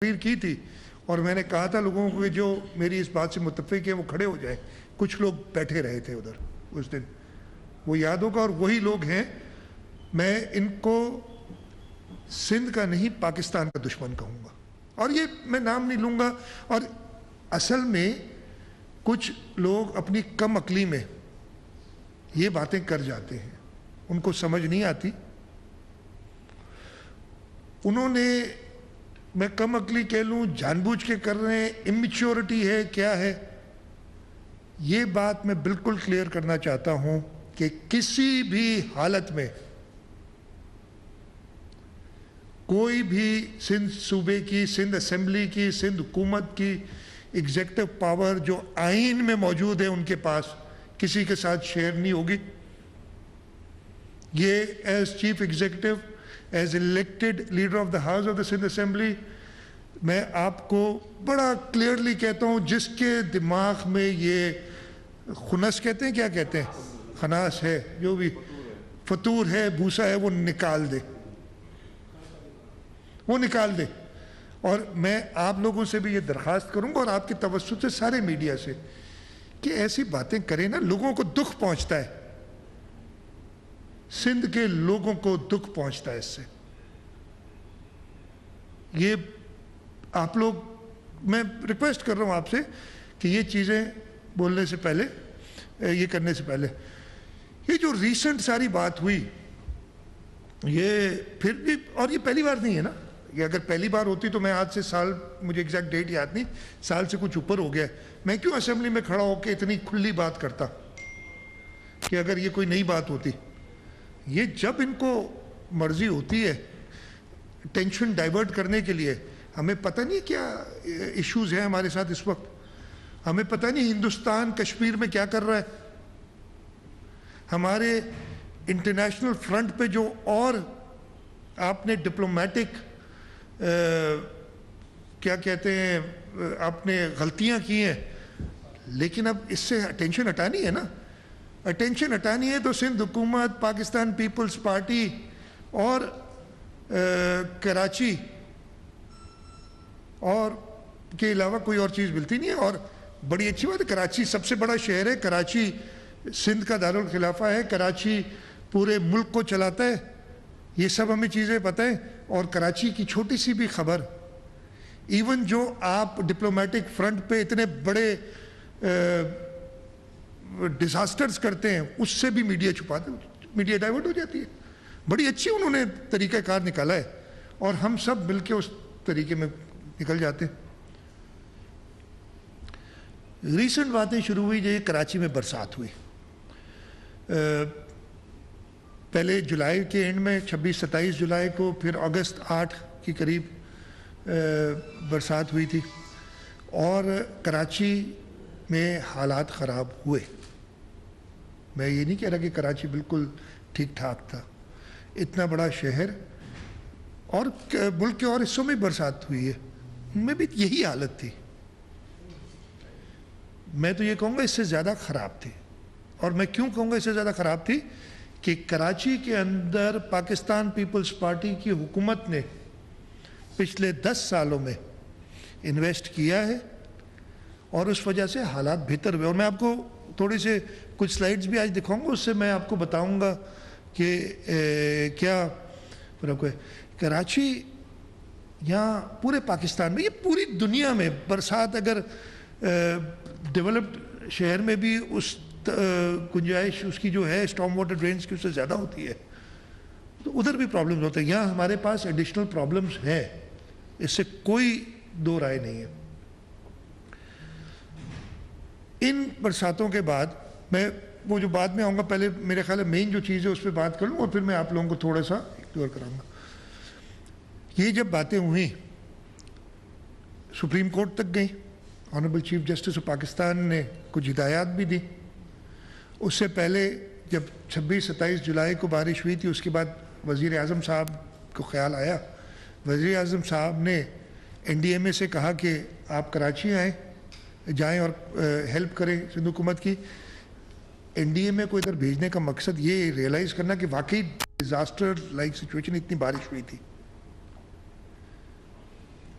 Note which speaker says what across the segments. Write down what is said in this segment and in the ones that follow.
Speaker 1: تقریر کی تھی اور میں نے کہا تھا لوگوں کو کہ جو میری اس بات سے متفق ہے وہ کھڑے ہو جائیں. کچھ لوگ بیٹھے رہے تھے ادھر اس دن, وہ یاد ہوگا. اور وہی لوگ ہیں, میں ان کو سندھ کا نہیں پاکستان کا دشمن کہوں گا, اور یہ میں نام نہیں لوں گا. اور اصل میں کچھ لوگ اپنی کم عقلی میں یہ باتیں کر جاتے ہیں, ان کو سمجھ نہیں آتی. انہوں نے, میں کم عقلی کہہ لوں, جان بوجھ کے کر رہے ہیں, امیچورٹی ہے, کیا ہے, یہ بات میں بالکل کلیئر کرنا چاہتا ہوں کہ کسی بھی حالت میں کوئی بھی سندھ صوبے کی, سندھ اسمبلی کی, سندھ حکومت کی ایگزیکٹو پاور جو آئین میں موجود ہے ان کے پاس, کسی کے ساتھ شیئر نہیں ہوگی. یہ as chief executive, as elected leader of the house of the Sindh assembly, میں آپ کو بڑا کلیئرلی کہتا ہوں, جس کے دماغ میں یہ خنس کہتے ہیں, کیا کہتے ہیں, خناس ہے, جو بھی فطور ہے, بھوسا ہے, وہ نکال دے, وہ نکال دے. اور میں آپ لوگوں سے بھی یہ درخواست کروں گا, اور آپ کے توسط سے سارے میڈیا سے, کہ ایسی باتیں کریں نا, لوگوں کو دکھ پہنچتا ہے, سندھ کے لوگوں کو دکھ پہنچتا ہے اس سے. یہ آپ لوگ, میں ریکویسٹ کر رہا ہوں آپ سے کہ یہ چیزیں بولنے سے پہلے, یہ کرنے سے پہلے, یہ جو ریسنٹ ساری بات ہوئی, یہ پھر بھی, اور یہ پہلی بار نہیں ہے نا, یہ اگر پہلی بار ہوتی تو میں آج سے سال, مجھے ایگزیکٹ ڈیٹ یاد نہیں, سال سے کچھ اوپر ہو گیا ہے, میں کیوں اسمبلی میں کھڑا ہو کے اتنی کھلی بات کرتا کہ اگر یہ کوئی نئی بات ہوتی. یہ جب ان کو مرضی ہوتی ہے ٹینشن ڈائیورٹ کرنے کے لیے, ہمیں پتہ نہیں کیا ایشوز ہیں ہمارے ساتھ اس وقت, ہمیں پتہ نہیں ہندوستان کشمیر میں کیا کر رہا ہے, ہمارے انٹرنیشنل فرنٹ پہ جو اور آپ نے ڈپلومیٹک کیا کہتے ہیں, آپ نے غلطیاں کی ہیں, لیکن اب اس سے اٹینشن ہٹانی ہے نا. اٹینشن ہٹانی ہے تو سندھ حکومت, پاکستان پیپلز پارٹی اور کراچی اور کے علاوہ کوئی اور چیز ملتی نہیں ہے. اور بڑی اچھی بات ہے, کراچی سب سے بڑا شہر ہے, کراچی سندھ کا دارالخلافہ ہے, کراچی پورے ملک کو چلاتا ہے, یہ سب ہمیں چیزیں پتہ ہیں. اور کراچی کی چھوٹی سی بھی خبر, ایون جو آپ ڈپلومیٹک فرنٹ پہ اتنے بڑے ڈیزاسٹرز کرتے ہیں, اس سے بھی میڈیا چھپاتے, میڈیا ڈائیورٹ ہو جاتی ہے. بڑی اچھی انہوں نے طریقہ کار نکالا ہے, اور ہم سب مل کے اس طریقے میں نکل جاتے ہیں. ریسنٹ باتیں شروع ہوئی جو کراچی میں برسات ہوئی, پہلے جولائی کے اینڈ میں 26-27 جولائی کو, پھر اگست 8 کے قریب برسات ہوئی تھی, اور کراچی میں حالات خراب ہوئے. میں یہ نہیں کہہ رہا کہ کراچی بالکل ٹھیک ٹھاک تھا, اتنا بڑا شہر, اور ملک کے اور حصوں میں برسات ہوئی ہے, ان میں بھی یہی حالت تھی. میں تو یہ کہوں گا اس سے زیادہ خراب تھی. اور میں کیوں کہوں گا اس سے زیادہ خراب تھی, کہ کراچی کے اندر پاکستان پیپلز پارٹی کی حکومت نے پچھلے 10 سالوں میں انویسٹ کیا ہے, اور اس وجہ سے حالات بہتر ہوئے. اور میں آپ کو تھوڑے سے کچھ سلائیڈز بھی آج دکھاؤں گا, اس سے میں آپ کو بتاؤں گا کہ کیا فرق ہے. کراچی یہاں پورے پاکستان میں, یہ پوری دنیا میں برسات اگر ڈیولپڈ شہر میں بھی اس گنجائش اس کی جو ہے اسٹارم واٹر ڈرینز کی اس سے زیادہ ہوتی ہے, تو ادھر بھی پرابلمز ہوتے ہیں. یہاں ہمارے پاس ایڈیشنل پرابلمز ہیں, اس سے کوئی دو رائے نہیں ہے. ان برساتوں کے بعد, میں وہ جو بعد میں آؤں گا, پہلے میرے خیال ہے مین جو چیز ہے اس پہ بات کر لوں, اور پھر میں آپ لوگوں کو تھوڑا سا ایکسپلور کراؤں گا. یہ جب باتیں ہوئیں سپریم کورٹ تک گئیں, honourable chief justice of Pakistan نے کچھ ہدایات بھی دی. اس سے پہلے جب 26-27 جولائی کو بارش ہوئی تھی, اس کے بعد وزیر اعظم صاحب کو خیال آیا, وزیر اعظم صاحب نے این ڈی ایم اے سے کہا کہ آپ کراچی جائیں اور ہیلپ کریں سندھ حکومت کی. این ڈی ایم اے کو ادھر بھیجنے کا مقصد یہ ریئلائز کرنا کہ واقعی ڈیزاسٹر لائک سچویشن, اتنی بارش ہوئی تھی.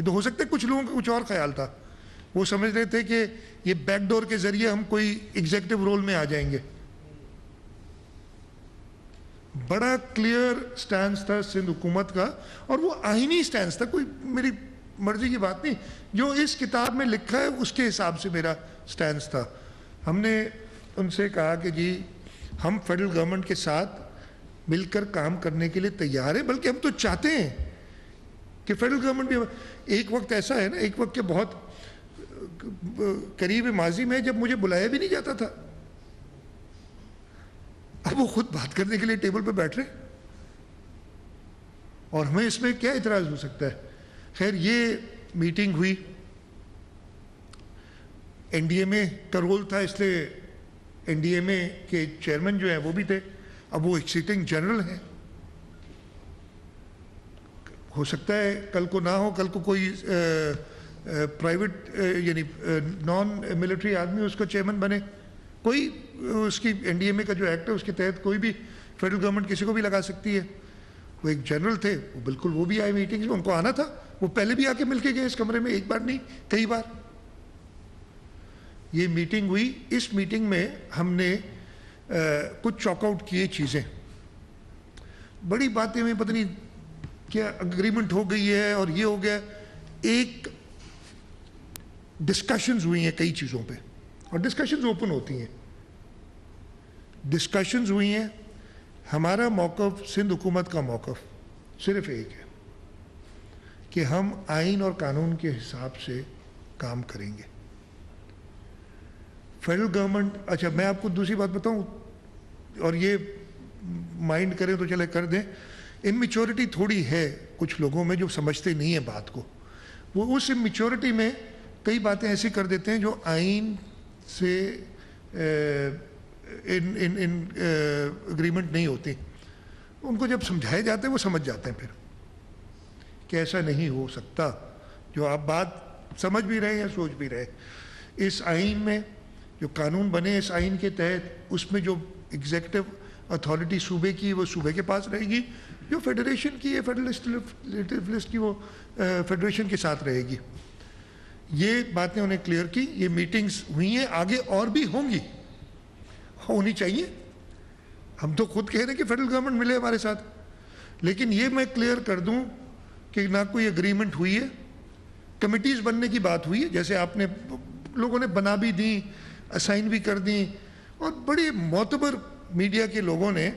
Speaker 1: یہ تو ہو سکتا ہے کچھ لوگوں کا کچھ اور خیال تھا, وہ سمجھ رہے تھے کہ یہ بیک ڈور کے ذریعے ہم کوئی ایگزیکٹو رول میں آ جائیں گے. بڑا کلیئر سٹینس تھا سندھ حکومت کا, اور وہ آئینی سٹینس تھا, کوئی میری مرضی کی بات نہیں. جو اس کتاب میں لکھا ہے اس کے حساب سے میرا سٹینس تھا. ہم نے ان سے کہا کہ جی ہم فیڈرل گورنمنٹ کے ساتھ مل کر کام کرنے کے لیے تیار ہیں, بلکہ ہم تو چاہتے ہیں کہ فیڈرل گورنمنٹ بھی. ایک وقت ایسا ہے نا, ایک وقت کے بہت قریب ماضی میں جب مجھے بلایا بھی نہیں جاتا تھا, اب وہ خود بات کرنے کے لیے ٹیبل پہ بیٹھ رہے, اور ہمیں اس میں کیا اعتراض ہو سکتا ہے. خیر یہ میٹنگ ہوئی, این ڈی ایم اے کا رول تھا, اس لیے این ڈی ایم اے کے چیئرمین جو ہیں وہ بھی تھے, اب وہ ایک سٹنگ جنرل ہیں. ہو سکتا ہے کل کو نہ ہو, کل کو کوئی پرائیویٹ یعنی نان ملٹری آدمی اس کا چیئرمین بنے, کوئی اس کی این ڈی ایم اے کا جو ایکٹ ہے اس کے تحت کوئی بھی فیڈرل گورنمنٹ کسی کو بھی لگا سکتی ہے. وہ ایک جنرل تھے, وہ بالکل وہ بھی آئے میٹنگز میں, ان کو آنا تھا, وہ پہلے بھی آ کے مل کے گئے اس کمرے میں, ایک بار نہیں کئی بار. یہ میٹنگ ہوئی, اس میٹنگ میں ہم نے کچھ چاک آؤٹ کیے چیزیں, بڑی باتیں میں پتہ نہیں کیا اگریمنٹ ہو گئی ہے اور یہ ہو گیا. ایک ڈسکشنز ہوئی ہیں کئی چیزوں پہ, اور ڈسکشنز اوپن ہوتی ہیں. ڈسکشنز ہوئی ہیں, ہمارا موقف, سندھ حکومت کا موقف صرف ایک ہے کہ ہم آئین اور قانون کے حساب سے کام کریں گے. فیڈرل گورنمنٹ, اچھا میں آپ کو دوسری بات بتاؤں, اور یہ مائنڈ کریں تو چلے کر دیں, اممیچورٹی تھوڑی ہے کچھ لوگوں میں جو سمجھتے نہیں ہیں بات کو. وہ اس اممیچورٹی میں کئی باتیں ایسی کر دیتے ہیں جو آئین سے ان اگریمنٹ نہیں ہوتی. ان کو جب سمجھائے جاتے ہیں وہ سمجھ جاتے ہیں پھر کہ ایسا نہیں ہو سکتا, جو آپ بات سمجھ بھی رہے ہیں یا سوچ بھی رہے. اس آئین میں جو قانون بنے اس آئین کے تحت, اس میں جو ایگزیکٹو اتھارٹی صوبے کی وہ صوبے کے پاس رہے گی, جو فیڈریشن کی ہے فیڈرل لسٹ کی وہ فیڈریشن کے ساتھ رہے گی. یہ باتیں انہیں کلیئر کی. یہ میٹنگز ہوئی ہیں, آگے اور بھی ہوں گی, ہونی چاہیے. ہم تو خود کہہ رہے ہیں کہ فیڈرل گورنمنٹ ملے ہمارے ساتھ, لیکن یہ میں کلیئر کر دوں کہ نہ کوئی اگریمنٹ ہوئی ہے. کمیٹیز بننے کی بات ہوئی ہے, جیسے آپ نے لوگوں نے بنا بھی دیں, اسائن بھی کر دیں, اور بڑی معتبر میڈیا کے لوگوں نے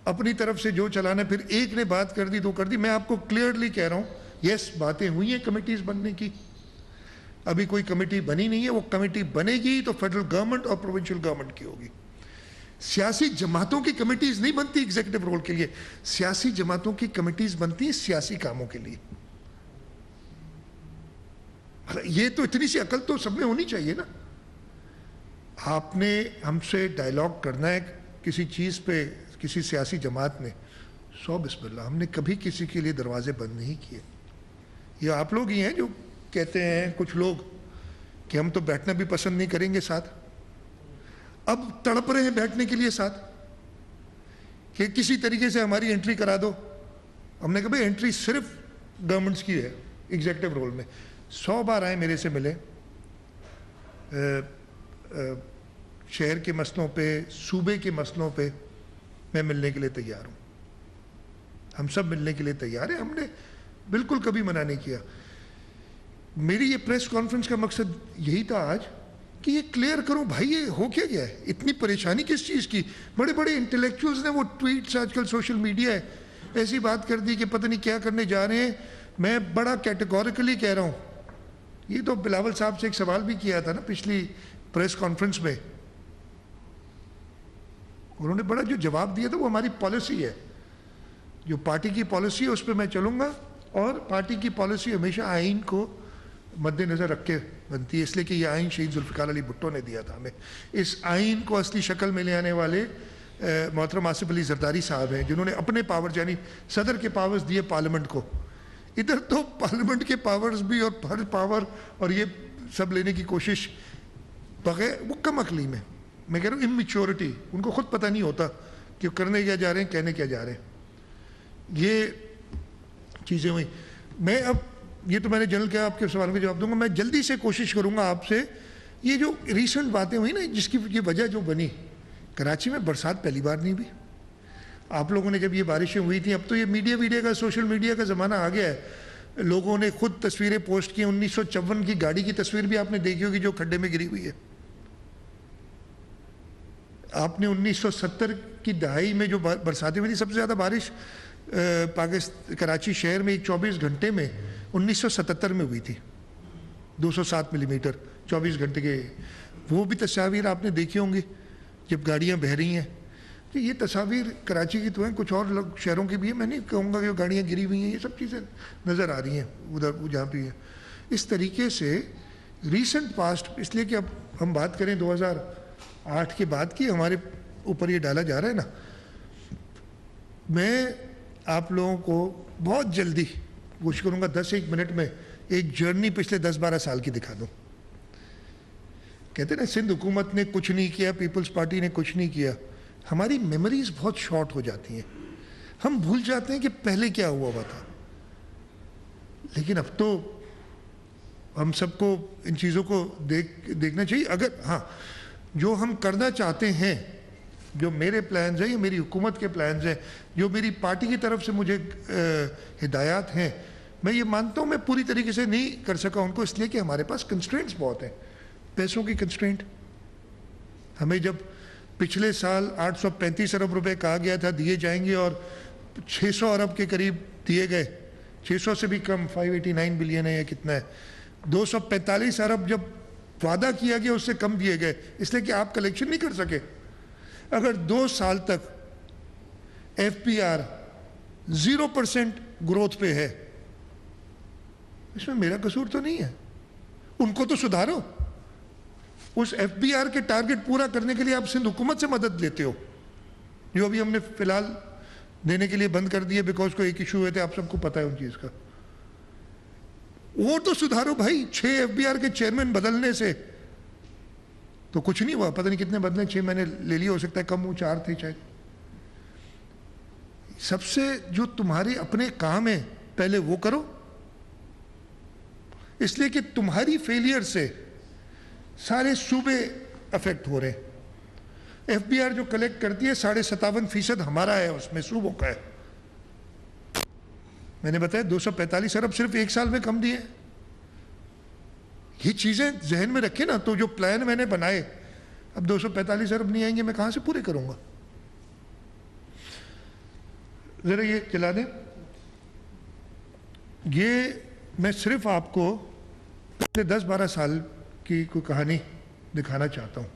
Speaker 1: اپنی طرف سے جو چلانا, پھر ایک نے بات کر دی تو کر دی. میں آپ کو کلیئرلی کہہ رہا ہوں, یس باتیں ہوئی ہیں کمیٹیز بننے کی, ابھی کوئی کمیٹی بنی نہیں ہے. وہ کمیٹی بنے گی تو فیڈرل گورنمنٹ اور پروونشل گورنمنٹ کی ہوگی. سیاسی جماعتوں کی کمیٹیز نہیں بنتی ایگزیکٹو رول کے لیے, سیاسی جماعتوں کی کمیٹیز بنتی ہیں سیاسی کاموں کے لیے. یہ تو اتنی سی عقل تو سب میں ہونی چاہیے نا. آپ نے ہم سے ڈائلاگ کرنا ہے کسی چیز پہ, کسی سیاسی جماعت نے, سو بسم اللہ, ہم نے کبھی کسی کے لیے دروازے بند نہیں کیے. یہ آپ لوگ ہی ہیں جو کہتے ہیں کچھ لوگ کہ ہم تو بیٹھنا بھی پسند نہیں کریں گے ساتھ. اب تڑپ رہے ہیں بیٹھنے کے لیے ساتھ کہ کسی طریقے سے ہماری انٹری کرا دو. ہم نے کہا بھائی انٹری صرف گورنمنٹس کی ہے ایگزیکٹو رول میں. 100 بار آئے میرے سے ملے, شہر کے مسئلوں پہ, صوبے کے مسئلوں پہ میں ملنے کے لیے تیار ہوں. ہم سب ملنے کے لیے تیار ہیں, ہم نے بالکل کبھی منع نہیں کیا. میری یہ پریس کانفرنس کا مقصد یہی تھا آج کہ یہ کلیئر کروں بھائی یہ ہو کیا گیا ہے, اتنی پریشانی کس چیز کی. بڑے بڑے انٹلیکچوئلز نے وہ ٹویٹس, آج کل سوشل میڈیا ہے, ایسی بات کر دی کہ پتہ نہیں کیا کرنے جا رہے ہیں. میں بڑا کیٹیگوریکلی کہہ رہا ہوں, یہ تو بلاول صاحب سے ایک سوال بھی کیا تھا نا پچھلی پریس کانفرنس میں, انہوں نے بڑا جو جواب دیا تھا وہ ہماری پالیسی ہے, جو پارٹی کی پالیسی ہے اس پہ میں چلوں گا, اور پارٹی کی پالیسی ہمیشہ آئین کو مد نظر رکھ کے بنتی ہے. اس لیے کہ یہ آئین شہید ذوالفقار علی بھٹو نے دیا تھا ہمیں. اس آئین کو اصلی شکل میں لے آنے والے محترم آصف علی زرداری صاحب ہیں, جنہوں نے اپنے پاور یعنی صدر کے پاورز دیے پارلیمنٹ کو. ادھر تو پارلیمنٹ کے پاورز بھی اور ہر پاور اور یہ سب لینے کی کوشش بغیر, وہ کم عقلی میں کہہ رہا ہوں اممیچورٹی, ان کو خود پتہ نہیں ہوتا کہ کرنے کیا جا رہے ہیں, کہنے کیا جا رہے ہیں. یہ چیزیں ہوئیں. میں اب یہ تو میں نے جنرل کیا، آپ کے سوال کا جواب دوں گا. میں جلدی سے کوشش کروں گا آپ سے. یہ جو ریسنٹ باتیں ہوئی نا، جس کی یہ وجہ جو بنی، کراچی میں برسات پہلی بار نہیں ہوئی. آپ لوگوں نے جب یہ بارشیں ہوئی تھیں، اب تو یہ میڈیا کا سوشل میڈیا کا زمانہ آ گیا ہے. لوگوں نے خود تصویریں پوسٹ کی. 1954 کی گاڑی کی تصویر بھی آپ نے دیکھی ہوگی جو کھڈے میں گری ہوئی ہے. آپ نے 1970 کی دہائی میں جو برساتیں ہوئی تھی، سب سے زیادہ بارش کراچی شہر میں 24 گھنٹے میں 1977 میں ہوئی تھی. 207 ملی میٹر 24 گھنٹے کے. وہ بھی تصاویر آپ نے دیکھی ہوں گی جب گاڑیاں بہہ رہی ہیں. کہ یہ تصاویر کراچی کی تو ہیں، کچھ اور شہروں کی بھی ہیں. میں نہیں کہوں گا کہ گاڑیاں گری ہوئی ہیں، یہ سب چیزیں نظر آ رہی ہیں ادھر جہاں بھی ہیں. اس طریقے سے ریسنٹ پاسٹ، اس لیے کہ اب ہم بات کریں 2008 کے بعد کی، ہمارے اوپر یہ ڈالا جا رہا ہے نا. میں آپ لوگوں کو بہت جلدی کوشش کروں گا 10-1 منٹ میں ایک جرنی پچھلے 10-12 سال کی دکھا دوں. کہتے ہیں نا سندھ حکومت نے کچھ نہیں کیا، پیپلز پارٹی نے کچھ نہیں کیا. ہماری میموریز بہت شارٹ ہو جاتی ہیں، ہم بھول جاتے ہیں کہ پہلے کیا ہوا تھا. لیکن اب تو ہم سب کو ان چیزوں کو دیکھنا چاہیے. اگر ہاں جو ہم کرنا چاہتے ہیں، جو میرے پلانز ہیں یا میری حکومت کے پلانز ہیں، جو میری پارٹی کی طرف سے مجھے ہدایات ہیں، میں یہ مانتا ہوں میں پوری طریقے سے نہیں کر سکا ان کو، اس لیے کہ ہمارے پاس کنسٹرینٹس بہت ہیں. پیسوں کی کنسٹرینٹ. ہمیں جب پچھلے سال 835 ارب روپے کہا گیا تھا دیے جائیں گے اور 600 ارب کے قریب دیے گئے، 600 سے بھی کم، 589 بلین ہے یا کتنا ہے. 245 ارب جب وعدہ کیا گیا اس سے کم دیے گئے، اس لیے کہ آپ کلیکشن نہیں کر سکے. اگر 2 سال تک ایف پی آر 0% گروتھ پہ ہے، اس میں میرا قصور تو نہیں ہے. ان کو تو سدھارو. اس ایف بی آر کے ٹارگٹ پورا کرنے کے لیے آپ سندھ حکومت سے مدد لیتے ہو، جو ابھی ہم نے فی الحال دینے کے لیے بند کر دیے بیکاز کوئی ایک ایشو ہوئے تھے، آپ سب کو پتہ ہے ان چیز کا. وہ تو سدھارو بھائی. 6 ایف بی آر کے چیئرمین بدلنے سے تو کچھ نہیں ہوا. پتہ نہیں کتنے بدلے، 6 میں نے لے لیا، ہو سکتا ہے کم ہو، 4 تھے شاید. سب سے جو تمہارے اپنے کام ہیں پہلے وہ کرو، اس لیے کہ تمہاری فیلئر سے سارے صوبے افیکٹ ہو رہے ہیں. ایف بی آر جو کلیکٹ کرتی ہے 57.5% ہمارا ہے، اس میں صوبوں کا ہے. میں نے بتایا 245 ارب صرف 1 سال میں کم دیے. یہ چیزیں ذہن میں رکھیں نا. تو جو پلان میں نے بنائے، اب 245 ارب نہیں آئیں گے، میں کہاں سے پورے کروں گا؟ ذرا یہ چلا دیں. یہ میں صرف آپ کو پچھلے 10-12 سال کی کوئی کہانی دکھانا چاہتا ہوں.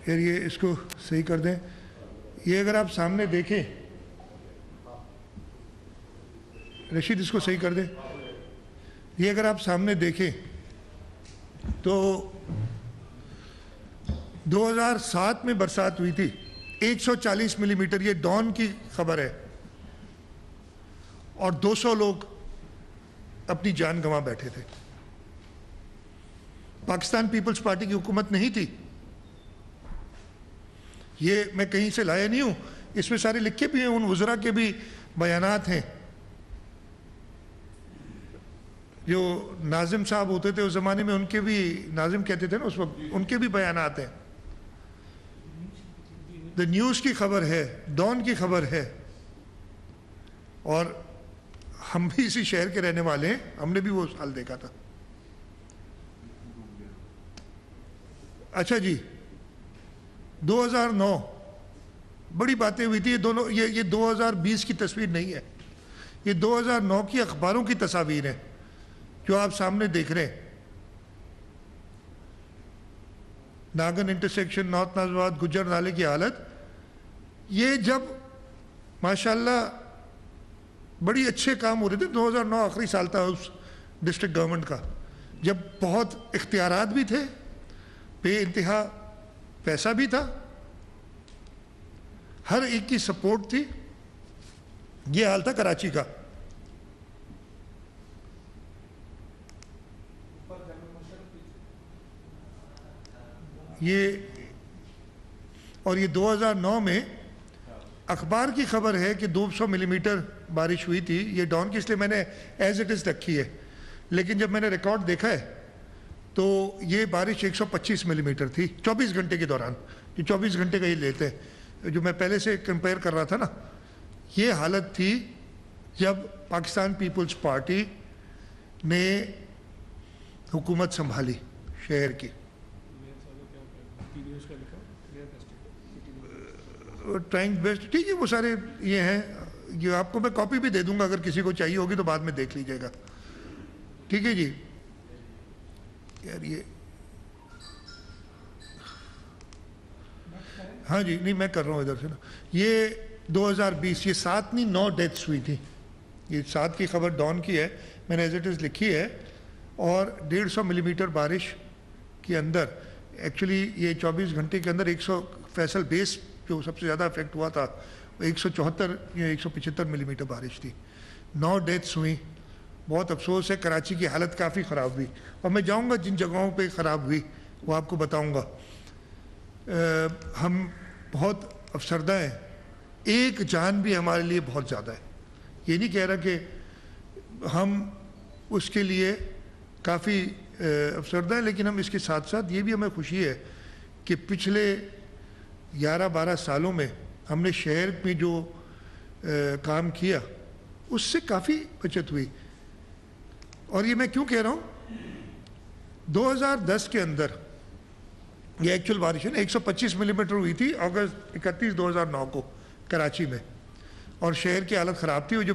Speaker 1: یار یہ اس کو صحیح کر دیں. یہ اگر آپ سامنے دیکھیں، رشید اس کو صحیح کر دیں. یہ اگر آپ سامنے دیکھیں تو 2007 میں برسات ہوئی تھی 140 ملی میٹر. یہ ڈان کی خبر ہے. اور 200 لوگ اپنی جان گنوا بیٹھے تھے. پاکستان پیپلز پارٹی کی حکومت نہیں تھی. یہ میں کہیں سے لایا نہیں ہوں، اس میں سارے لکھے بھی ہیں، ان وزراء کے بھی بیانات ہیں. جو ناظم صاحب ہوتے تھے اس زمانے میں، ان کے بھی، ناظم کہتے تھے نا اس وقت، ان کے بھی بیانات ہیں. دا نیوز کی خبر ہے، ڈان کی خبر ہے. اور ہم بھی اسی شہر کے رہنے والے ہیں، ہم نے بھی وہ حال دیکھا تھا. اچھا جی، 2009 بڑی باتیں ہوئی تھی. یہ 2020 کی تصویر نہیں ہے، یہ 2009 کی اخباروں کی تصاویر ہیں جو آپ سامنے دیکھ رہے ہیں. ناگن انٹرسیکشن، نارتھ ناز آباد، گجر نالے کی حالت. یہ جب ماشاءاللہ بڑی اچھے کام ہو رہے تھے. 2009 آخری سال تھا اس ڈسٹرکٹ گورنمنٹ کا، جب بہت اختیارات بھی تھے، بے انتہا پیسہ بھی تھا، ہر ایک کی سپورٹ تھی. یہ حال تھا کراچی کا. یہ اور یہ 2009 میں اخبار کی خبر ہے کہ 200 ملی میٹر بارش ہوئی تھی. یہ ڈان کی اس لیے میں نے ایز اٹ از رکھی ہے, لیکن جب میں نے ریکارڈ دیکھا ہے تو یہ بارش 125 ملی میٹر تھی 24 گھنٹے کے دوران. جو 24 گھنٹے کا یہ لیتے ہیں, جو میں پہلے سے کمپیئر کر رہا تھا نا, یہ حالت تھی جب پاکستان پیپلز پارٹی نے حکومت سنبھالی شہر کی. ٹرائنگ بیسٹ, ٹھیک ہے, وہ سارے یہ ہیں. یہ آپ کو میں کاپی بھی دے دوں گا, اگر کسی کو چاہیے ہوگی تو بعد میں دیکھ لیجیے گا. ٹھیک ہے جی. یار یہ ہاں جی, نہیں میں کر رہا ہوں ادھر سے نا. یہ 2020 یہ 7 نہیں 9 ڈیتھس ہوئی تھی. یہ 7 کی خبر ڈان کی ہے, میں نے ایز اٹ از لکھی ہے. اور 150 ملی میٹر بارش کے اندر ایکچولی یہ 24 گھنٹے کے اندر 100 فیصل بیس جو سب سے زیادہ افیکٹ ہوا تھا وہ 174 یا 175 ملی میٹر بارش تھی. 9 ڈیتھس ہوئیں. بہت افسوس ہے, کراچی کی حالت کافی خراب ہوئی, اور میں جاؤں گا جن جگہوں پہ خراب ہوئی وہ آپ کو بتاؤں گا. ہم بہت افسردہ ہیں. ایک جان بھی ہمارے لیے بہت زیادہ ہے. یہ نہیں کہہ رہا کہ ہم اس کے لیے کافی افسردہ ہیں, لیکن ہم اس کے ساتھ ساتھ یہ بھی ہمیں خوشی ہے کہ پچھلے 11-12 سالوں میں ہم نے شہر میں جو کام کیا اس سے کافی بچت ہوئی. اور یہ میں کیوں کہہ رہا ہوں, 2010 کے اندر یہ ایکچوئل بارش ہے نا 125 ملی میٹر ہوئی تھی اگست 31 2009 کو کراچی میں, اور شہر کی حالت خراب تھی. وہ جو